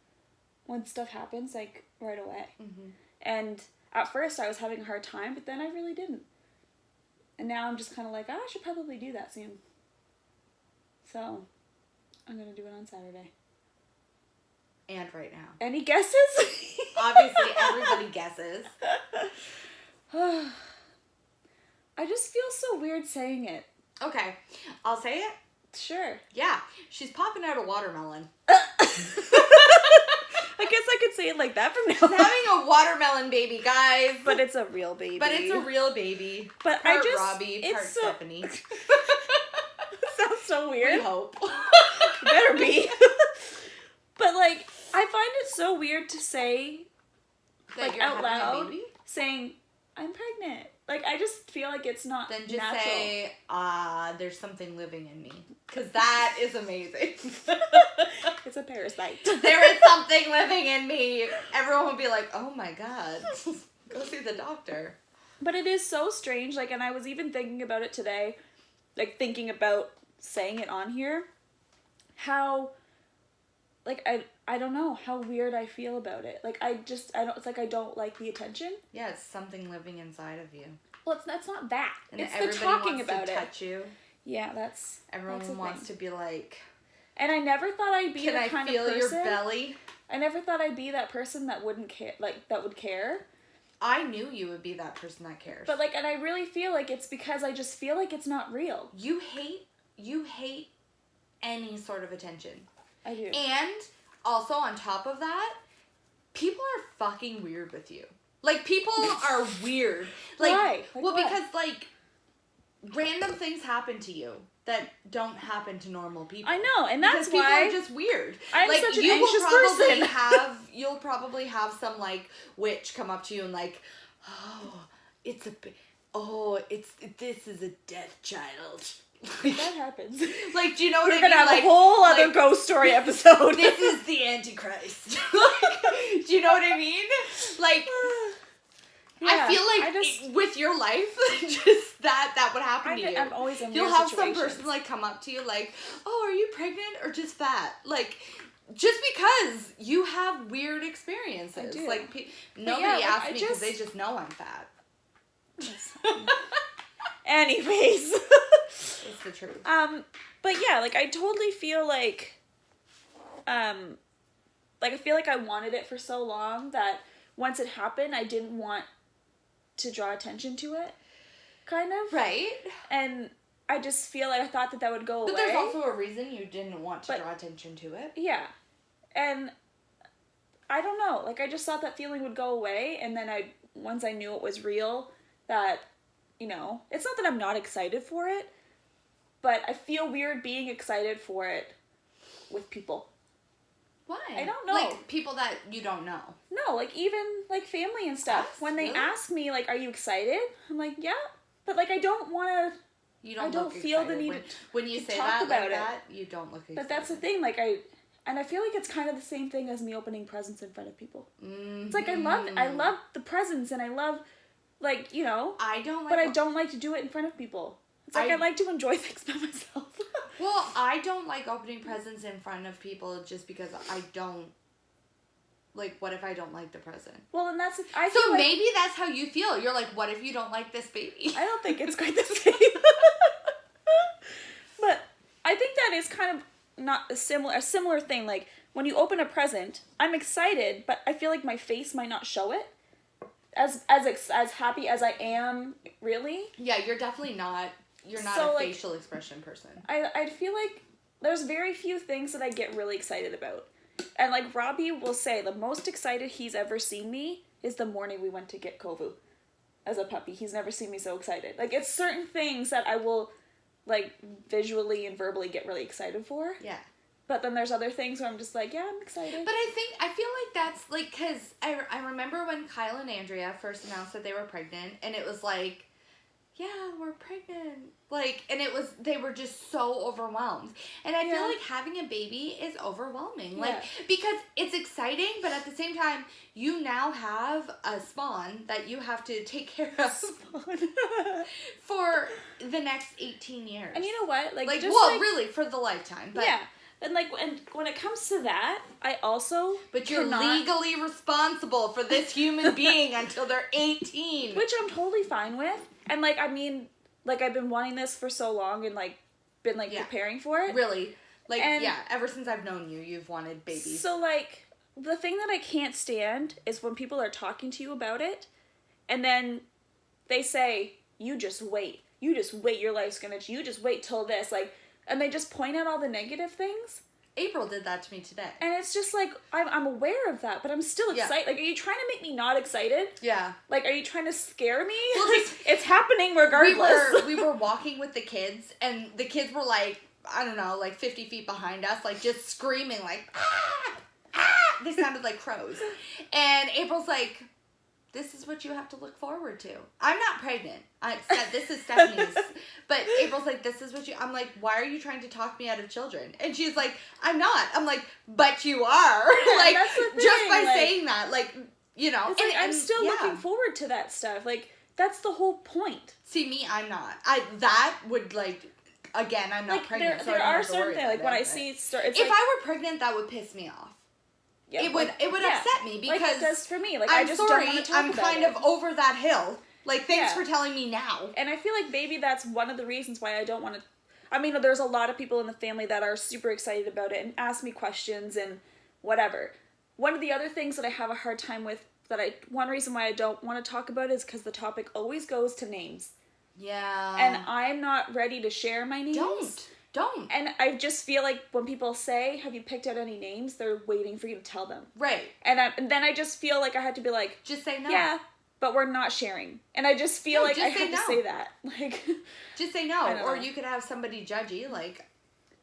when stuff happens, like, right away. Mm-hmm. And at first I was having a hard time, but then I really didn't. And now I'm just kind of like, I should probably do that soon. So, I'm going to do it on Saturday. And right now. Any guesses? Obviously, everybody guesses. I just feel so weird saying it. Okay, I'll say it. Sure. Yeah, she's popping out a watermelon. I guess I could say it like that from now on. She's having a watermelon baby, guys. But it's a real baby. But it's a real baby. But part I just... Robbie, part Stephanie. Sounds so weird. We hope. Better be. But, like, I find it so weird to say, that like, out loud, saying, I'm pregnant. Like, I just feel like it's not Then just natural. say, there's something living in me. Because that is amazing. It's a parasite. There is something living in me. Everyone would be like, oh my god. Go see the doctor. But it is so strange. Like, and I was even thinking about it today. Like, thinking about saying it on here. How... Like, I don't know how weird I feel about it. Like, it's like I don't like the attention. Yeah, it's something living inside of you. Well, that's not that. And it's everybody the talking wants about to it. touch you. Yeah, that's Everyone wants to be like... And I never thought I'd be Can the I kind feel of person... your belly? I never thought I'd be that person that wouldn't care, like, that would care. I knew you would be that person that cares. But, like, and I really feel like it's because I just feel like it's not real. You hate any sort of attention. I do. And... Also, on top of that, people are fucking weird with you. Like, people are weird. Like, why? Like well, what? because, like, random things happen to you that don't happen to normal people. I know, and that's because why... people are just weird. I'm like, such an you anxious will probably person. You'll probably have some, like, witch come up to you and, like, this is a death child. Like, that happens. Like, do you know what I mean? We're gonna have like, a whole other ghost story episode. This is the Antichrist. Like, do you know what I mean? Like, yeah, I feel like with your life, just that would happen to you. I'm always in You'll weird have situations. some person, like, come up to you, like, oh, are you pregnant or just fat? Like, just because you have weird experiences. I do. Like, nobody asks me because just... they just know I'm fat. Anyways. It's the truth. But yeah, like, I totally feel like, I feel like I wanted it for so long that once it happened, I didn't want to draw attention to it, kind of. Right. And I just feel like I thought that would go away. But there's also a reason you didn't want to draw attention to it. Yeah. And I don't know, like, I just thought that feeling would go away, and then once I knew it was real, that, you know, it's not that I'm not excited for it, but I feel weird being excited for it with people. Why? I don't know. Like, people that you don't know. No, like, even, like, family and stuff. Us? When they really? ask me, like, are you excited? I'm like, yeah. But, like, I don't want to... I don't feel the need when you say talk that about like it. that, you don't look excited. But that's the thing, like, I feel like it's kind of the same thing as me opening presents in front of people. Mm-hmm. It's like, I love the presents, and I love, like, you know... I don't like to do it in front of people. It's like I like to enjoy things by myself. Well, I don't like opening presents in front of people just because I don't... Like, what if I don't like the present? Well, and that's... So maybe that's how you feel. You're like, what if you don't like this baby? I don't think it's quite the same. But I think that is kind of not a similar thing. Like, when you open a present, I'm excited, but I feel like my face might not show it. As happy as I am, really. Yeah, you're definitely not... You're not a facial expression person. I feel like there's very few things that I get really excited about. And, like, Robbie will say the most excited he's ever seen me is the morning we went to get Kovu as a puppy. He's never seen me so excited. Like, it's certain things that I will, like, visually and verbally get really excited for. Yeah. But then there's other things where I'm just like, yeah, I'm excited. But I feel like that's, like, because I remember when Kyle and Andrea first announced that they were pregnant, and it was like, yeah, we're pregnant. Like, and they were just so overwhelmed. And I feel like having a baby is overwhelming. Like, because it's exciting, but at the same time, you now have a spawn that you have to take care of for the next 18 years. And you know what? Like really, for the lifetime. But yeah. And, like, when it comes to that, I also But you're legally responsible for this human being until they're 18. Which I'm totally fine with. And, like, I mean, like, I've been wanting this for so long, and, like, been, like, preparing for it. Really. Like, ever since I've known you, you've wanted babies. So, like, the thing that I can't stand is when people are talking to you about it, and then they say, you just wait. You just wait, your life's gonna... You just wait till this, like... And they just point out all the negative things. April did that to me today. And it's just like, I'm aware of that, but I'm still excited. Like, are you trying to make me not excited? Yeah. Like, are you trying to scare me? Well, like, it's happening regardless. We were walking with the kids, and the kids were like, I don't know, like 50 feet behind us, like just screaming, like, ah, ah. They sounded like crows. And April's like, this is what you have to look forward to. I'm not pregnant. This is Stephanie's. But April's like, this is what you... I'm like, why are you trying to talk me out of children? And she's like, I'm not. I'm like, but you are. Like, just by saying that, like, you know. It's like, I'm still looking forward to that stuff. Like, that's the whole point. See, me, I'm not. That would, like... Again, I'm not pregnant, so I don't have to worry about it. Like, when I see... If I were pregnant, that would piss me off. Yeah, it would upset me because like it does for me. Like, I'm I just sorry, don't want to talk I'm about kind it. of over that hill. Like, thanks for telling me now. And I feel like maybe that's one of the reasons why I don't want to... I mean, there's a lot of people in the family that are super excited about it and ask me questions and whatever. One of the other things that I have a hard time with, one reason why I don't want to talk about it is because the topic always goes to names. Yeah. And I'm not ready to share my names. Don't. And I just feel like when people say, have you picked out any names, they're waiting for you to tell them. Right. And then I just feel like I had to be like... Just say no. Yeah, but we're not sharing. And I just feel like I have to say that. Like, just say no. Or you could have somebody judgy, like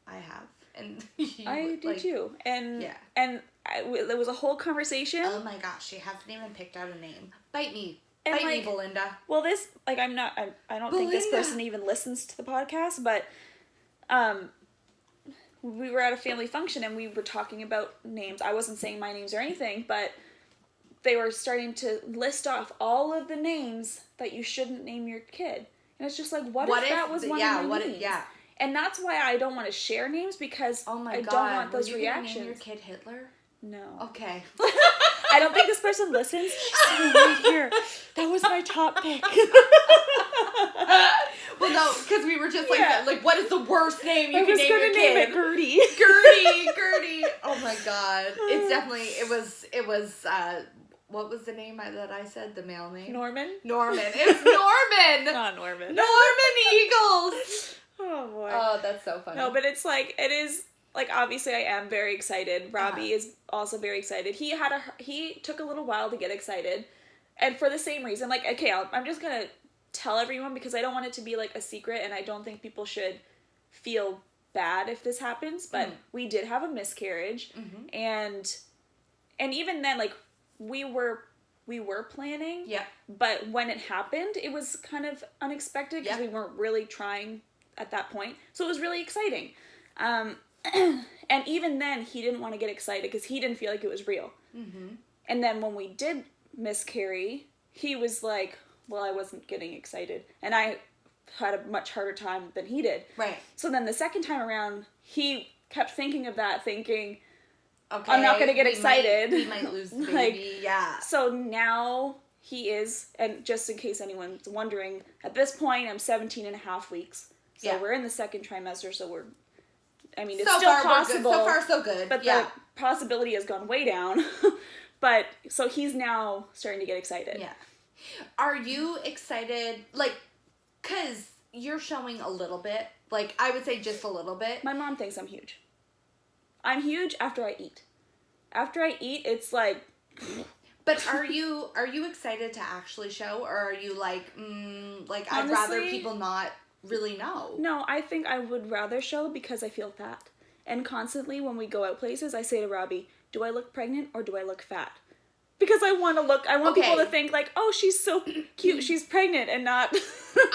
I have. And I do too. And there was a whole conversation. Oh my gosh, she hasn't even picked out a name. Bite me. Bite me, Belinda. Well, this... Like, I don't think this person even listens to the podcast, but... we were at a family function and we were talking about names. I wasn't saying my names or anything, but they were starting to list off all of the names that you shouldn't name your kid. And it's just like, what if that was one of my names? Yeah. And that's why I don't want to share names because I don't want those reactions. Name your kid Hitler? No. Okay. I don't think this person listens. She's sitting right here. That was my top pick. Well, no, because we were just like, what is the worst name you can name your kid? Name it Gertie. Gertie. Oh my god. It's definitely, it was, what was the name that I said? The male name? Norman. It's Norman. Not Norman. Norman Eagles. Oh boy. Oh, that's so funny. No, but it's like, it is... Like, obviously, I am very excited. Robbie is also very excited. He took a little while to get excited. And for the same reason. Like, okay, I'm just going to tell everyone because I don't want it to be, like, a secret. And I don't think people should feel bad if this happens. But we did have a miscarriage. Mm-hmm. And even then, like, we were planning. Yeah. But when it happened, it was kind of unexpected. Because we weren't really trying at that point. So it was really exciting. And even then, he didn't want to get excited because he didn't feel like it was real. Mm-hmm. And then when we did miscarry, he was like, well, I wasn't getting excited. And I had a much harder time than he did. Right. So then the second time around, he kept thinking of that, thinking, okay, I'm not going to get excited. We might lose the baby, yeah. So now he is, and just in case anyone's wondering, at this point, I'm 17 and a half weeks. So we're in the second trimester, so we're... I mean, it's still possible. So far, so good. But the possibility has gone way down. But, so he's now starting to get excited. Yeah. Are you excited, like, because you're showing a little bit, like, I would say just a little bit. My mom thinks I'm huge. I'm huge after I eat. After I eat, it's like... But are you excited to actually show, or are you like, Honestly, I'd rather people not... really know? No, I think I would rather show because I feel fat. And constantly when we go out places, I say to Robbie, do I look pregnant or do I look fat? Because I want people to think like, oh, she's so cute, she's pregnant and not...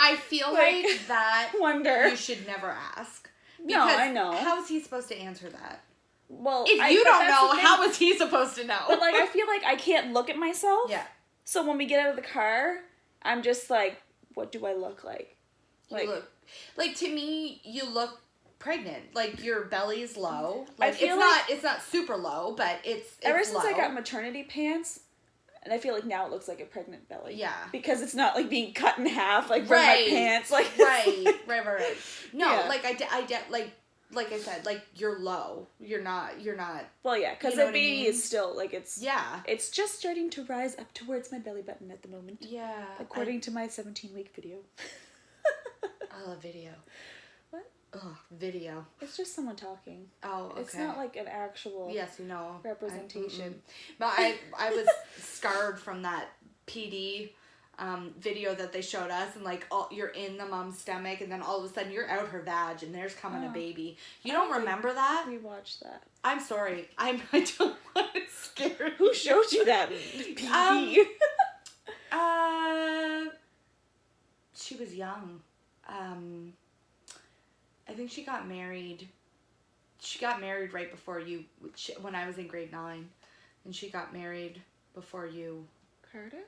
I feel like that wonder. You should never ask. No, I know. How is he supposed to answer that? Well, if you don't know, how is he supposed to know? But like, I feel like I can't look at myself. Yeah. So when we get out of the car, I'm just like, what do I look like? Like to me, you look pregnant. Like your belly's low. Like it's not super low, but it's ever since low. I got maternity pants, And I feel like now it looks like a pregnant belly. Yeah. Because it's not, like, being cut in half, like, from my pants. Like, right. No, yeah. like, I get, like I said, like, you're low. You're not. Well, yeah, because the baby is still, like, it's... Yeah. It's just starting to rise up towards my belly button at the moment. Yeah. According to my 17-week video. I love video. What? Ugh, video. It's just someone talking. Oh, okay. It's not like an actual representation. But I was scarred from that PD video that they showed us, and like you're in the mom's stomach, and then all of a sudden you're out her vag, and there's coming a baby. You don't remember that? We watched that. I'm sorry. I don't want to scare you. Who showed you that PD? She was young. I think she got married. She got married right before you, when I was in grade 9. And she got married before you. Carter?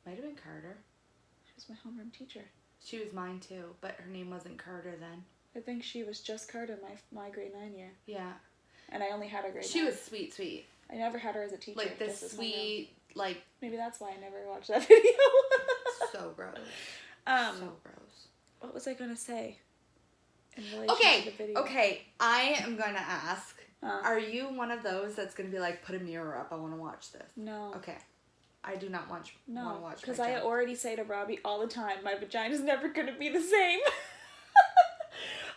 Might have been Carter. She was my homeroom teacher. She was mine too, but her name wasn't Carter then. I think she was just Carter my grade 9 year. Yeah. And I only had her grade 9. She was sweet. I never had her as a teacher. Like this sweet, like... Maybe that's why I never watched that video. So gross. So gross. What was I going to say? In relation to the video? Okay. I am going to ask, are you one of those that's going to be like, put a mirror up, I want to watch this? No. Okay. I do not want to watch because I already say to Robbie all the time, my vagina's never going to be the same.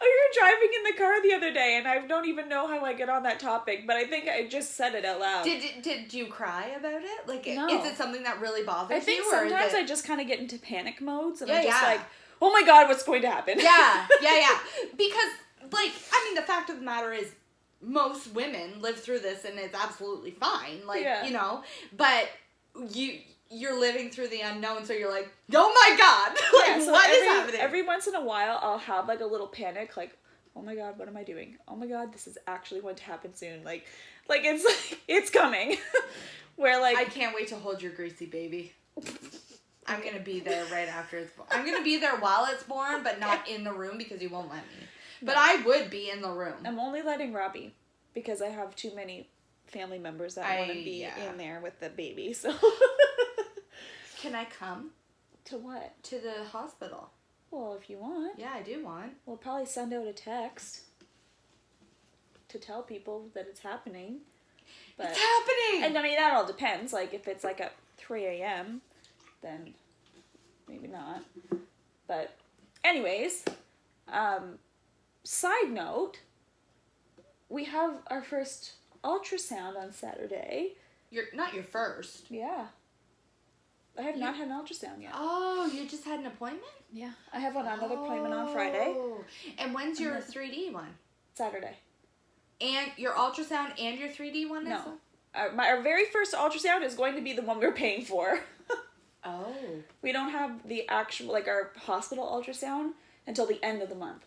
We were driving in the car the other day, and I don't even know how I get on that topic, but I think I just said it out loud. Did you cry about it? Like, no. Is it something that really bothers you? I think sometimes I just kind of get into panic modes, and I'm just like, oh my God, what's going to happen? Yeah. Because, like, I mean, the fact of the matter is, most women live through this, and it's absolutely fine. Like, you know, but you're living through the unknown, so you're like, oh my God, like, so what is happening? Every once in a while, I'll have, like, a little panic, like, oh my God, what am I doing? Oh my God, this is actually going to happen soon. Like, it's coming. Where, like... I can't wait to hold your greasy baby. I'm going to be there right after it's born. I'm going to be there while it's born, but not in the room because you won't let me. But I would be in the room. I'm only letting Robbie because I have too many family members that want to be in there with the baby, so... Can I come? To what? To the hospital. Well, if you want. Yeah, I do want. We'll probably send out a text to tell people that it's happening. But, it's happening! And I mean, that all depends. Like, if it's like at 3 a.m., then maybe not. But anyways, side note, we have our first ultrasound on Saturday. Not your first. Yeah. I have not had an ultrasound yet. Oh, you just had an appointment? Yeah. I have another appointment on Friday. And when's your 3D one? Saturday. And your ultrasound and your 3D one? No. Our very first ultrasound is going to be the one we're paying for. Oh. We don't have the actual, like, our hospital ultrasound until the end of the month.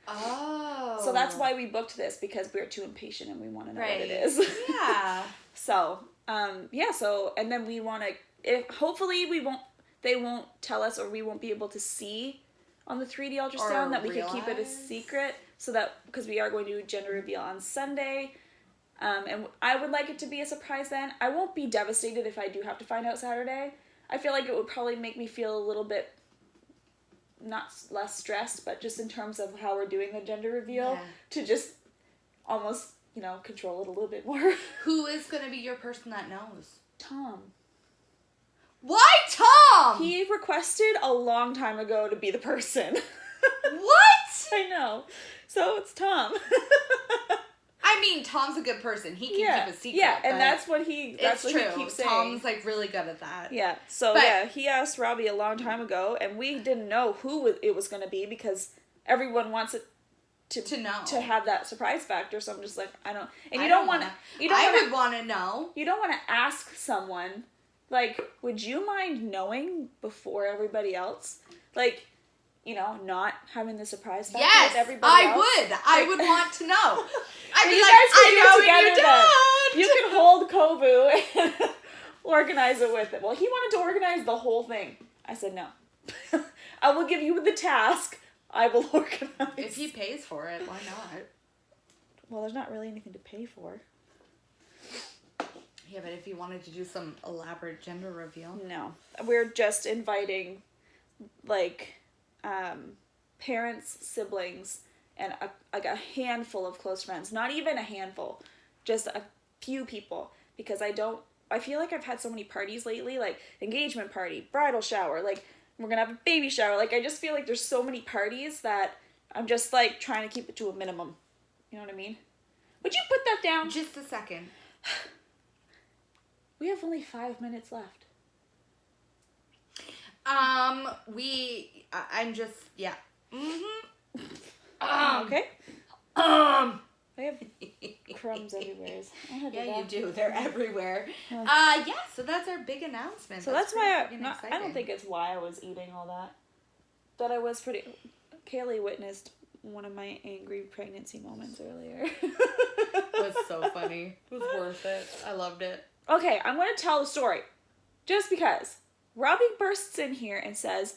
Oh. So that's why we booked this, because we're too impatient and we want to know what it is. Yeah. So, and then we want to... hopefully they won't tell us, or we won't be able to see on the 3D ultrasound, that we can keep it a secret, so that, because we are going to do gender reveal on Sunday, and I would like it to be a surprise then. I won't be devastated if I do have to find out Saturday. I feel like it would probably make me feel a little bit, not less stressed, but just in terms of how we're doing the gender reveal, to just almost, control it a little bit more. Who is going to be your person that knows? Tom. Why Tom? He requested a long time ago to be the person. What? I know. So it's Tom. I mean, Tom's a good person. He can keep a secret. Yeah, and that's what he keeps saying. Tom's like really good at that. Yeah. So he asked Robbie a long time ago, and we didn't know who it was going to be, because everyone wants it to know, to have that surprise factor. So I'm just like, I don't. And I would want to know. You don't want to ask someone, like, would you mind knowing before everybody else? Like, not having the surprise factor with everybody else. I would want to know. I'd be you like, I know you don't. You can hold Kovu and organize it with it. Well, he wanted to organize the whole thing. I said, no. I will give you the task. I will organize. If he pays for it, why not? Well, there's not really anything to pay for. Yeah, but if you wanted to do some elaborate gender reveal. No. We're just inviting, like, parents, siblings, and a handful of close friends. Not even a handful. Just a few people. Because I feel like I've had so many parties lately, like, engagement party, bridal shower, like, we're gonna have a baby shower. Like, I just feel like there's so many parties that I'm just, like, trying to keep it to a minimum. You know what I mean? Would you put that down? Just a second. We have only 5 minutes left. I'm just, yeah. Mm-hmm. Okay. I have crumbs everywhere. Yeah, you do. They're everywhere. Yeah, so that's our big announcement. So that's why I don't think it's why I was eating all that. But I was pretty... Kaylee witnessed one of my angry pregnancy moments earlier. It was so funny. It was worth it. I loved it. Okay, I'm going to tell the story. Just because. Robbie bursts in here and says,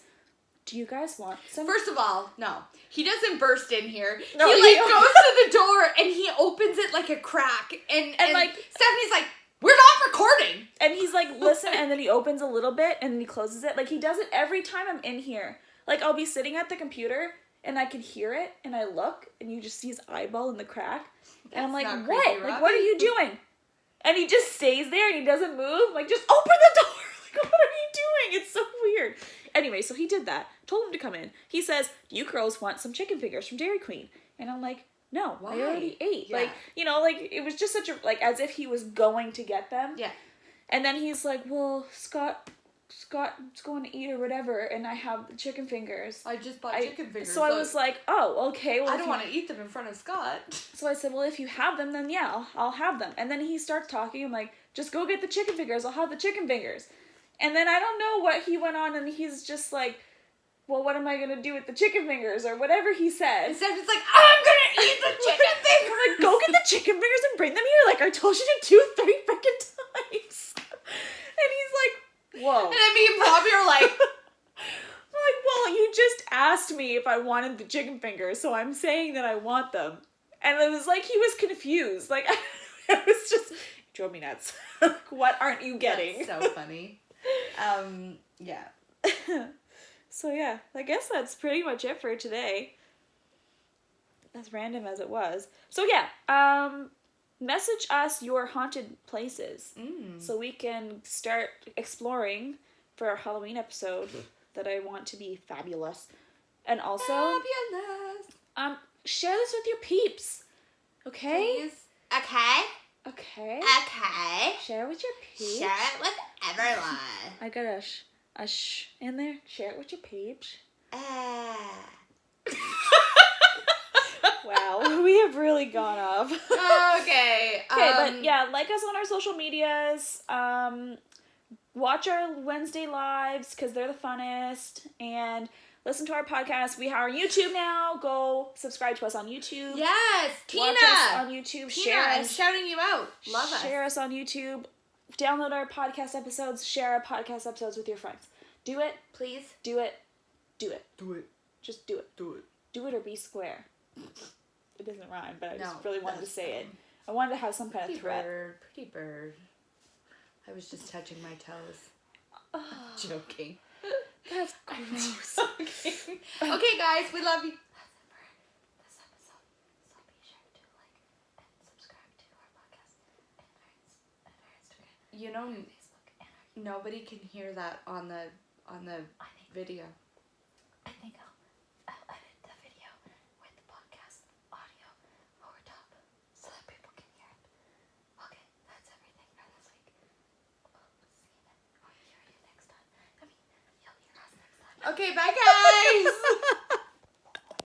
do you guys want some... First of all, no. He doesn't burst in here. No, he goes to the door and he opens it like a crack. And like, Stephanie's like, we're not recording. And he's like, listen, and then he opens a little bit and then he closes it. Like, he does it every time I'm in here. Like, I'll be sitting at the computer and I can hear it and I look and you just see his eyeball in the crack. And I'm like, what? Creepy, like, what are you doing? And he just stays there and he doesn't move. Like, just open the door. Like, what are you doing? It's so weird. Anyway, so he did that. Told him to come in. He says, do you girls want some chicken fingers from Dairy Queen? And I'm like, no, why? I already ate. Yeah. Like, you know, like, it was just such a, like, as if he was going to get them. Yeah. And then he's like, well, Scott's going to eat or whatever, and I have the chicken fingers. I just bought chicken fingers. So I was like, oh, okay. Well, I don't want to eat them in front of Scott. So I said, well, if you have them, then yeah, I'll have them. And then he starts talking. I'm like, just go get the chicken fingers. I'll have the chicken fingers. And then I don't know what he went on, and he's just like, well, what am I going to do with the chicken fingers? Or whatever he said. Instead, it's like, I'm going to eat the chicken fingers. I'm like, go get the chicken fingers and bring them here. Like, I told you to do 3 freaking times. And he's like, whoa. And then me and Bobby are like, I'm like, well, you just asked me if I wanted the chicken fingers, so I'm saying that I want them. And it was like, he was confused. Like, it was just, it drove me nuts. What aren't you getting? That's so funny. Yeah. So yeah, I guess that's pretty much it for today. As random as it was. So yeah, message us your haunted places so we can start exploring for our Halloween episode that I want to be fabulous. And also, fabulous. Share this with your peeps. Okay? Please. Okay. Okay. Okay. Share it with your peeps. Share it with everyone. I got a sh in there. Share it with your peeps. Wow, we have really gone off. Okay. But yeah, like us on our social medias. Watch our Wednesday lives because they're the funnest. And listen to our podcast. We have our YouTube now. Go subscribe to us on YouTube. Yes, Tina. Watch us on YouTube. Share us. I'm shouting you out. Love us. Share us on YouTube. Download our podcast episodes. Share our podcast episodes with your friends. Do it. Please. Do it. Do it. Do it. Just do it. Do it. Do it or be square. It doesn't rhyme, but I just really wanted to say it. I wanted to have some kind of threat. Pretty bird. I was just touching my toes. Joking. That's gross. Okay. Okay, guys, we love you. That's it for this episode. So be sure to like and subscribe to our podcast and our Instagram. You know, Facebook and our nobody can hear that on the video. I think I'll edit the video with the podcast audio over top so that people can hear it. Okay, that's everything for this week. We'll see you then. I'll hear you next time. I mean, you'll hear us next time. Okay, bye guys!